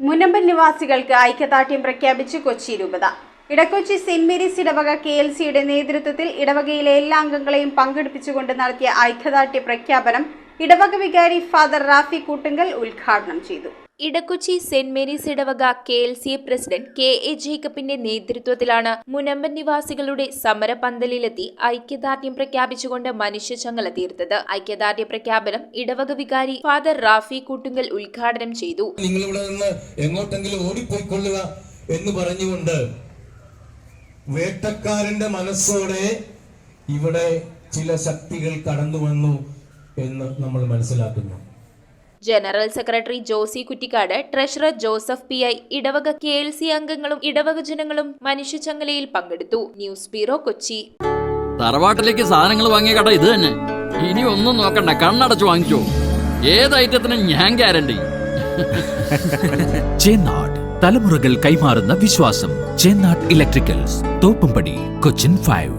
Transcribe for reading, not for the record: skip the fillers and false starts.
മുനമ്പൻ നിവാസികൾക്ക് ഐക്യദാർഢ്യം പ്രഖ്യാപിച്ച് കൊച്ചി രൂപത. ഇടക്കൊച്ചി സെന്റ് മേരീസ് ഇടവക KLCയുടെ നേതൃത്വത്തിൽ ഇടവകയിലെ എല്ലാ അംഗങ്ങളെയും പങ്കെടുപ്പിച്ചുകൊണ്ട് നടത്തിയ ഐക്യദാർഢ്യ പ്രഖ്യാപനം ഇടവക വികാരി ഫാദർ റാഫി കൂട്ടുങ്കൽ ഉദ്ഘാടനം ചെയ്തു. ഇടക്കൊച്ചി സെന്റ് മേരീസ് ഇടവക KLCA പ്രസിഡന്റ് KA ജേക്കബിന്റെ നേതൃത്വത്തിലാണ് മുനമ്പൻ നിവാസികളുടെ സമരപന്തലിലെത്തി ഐക്യദാർഢ്യം പ്രഖ്യാപിച്ചുകൊണ്ട് മനുഷ്യചങ്ങല തീർത്തത്. ഐക്യദാർഢ്യ പ്രഖ്യാപനം ഇടവക വികാരി ഫാദർ റാഫി കൂട്ടുങ്കൽ ഉദ്ഘാടനം ചെയ്തു. നിങ്ങളിവിടെ നിന്ന് എങ്ങോട്ടെങ്കിലും ഓടിപ്പോയിക്കൊള്ളുക എന്ന് പറഞ്ഞുകൊണ്ട് വേട്ടക്കാരന്റെ മനസ്സോടെ ഇവിടെ ചില ശക്തികൾ കടന്നു വന്നു എന്ന് നമ്മൾ മനസ്സിലാക്കുന്നു. General secretary Josy Kuttikkad, treasurer Joseph PI, ഇടവക KLC അംഗങ്ങളും ഇടവക ജനങ്ങളും മനുഷ്യചങ്ങലയിൽ പങ്കെടുത്തു. News bureau, Kochi. തറവാട്ടിലേക്ക് സാധനങ്ങൾ വാങ്ങിയ കട ഇത് തന്നെ. ഇനി ഒന്നും നോക്കണ്ട, കണ്ണടച്ചു വാങ്ങിച്ചോ. ഏത് ഐറ്റത്തിനും ഞാൻ ഗ്യാരണ്ടി. ചേന്നാട്, തലമുറകൾ കൈമാറുന്ന വിശ്വാസം. ചേന്നാട് ഇലക്ട്രിക്കൽസ്, തോപ്പുംപടി, കൊച്ചിൻ 5.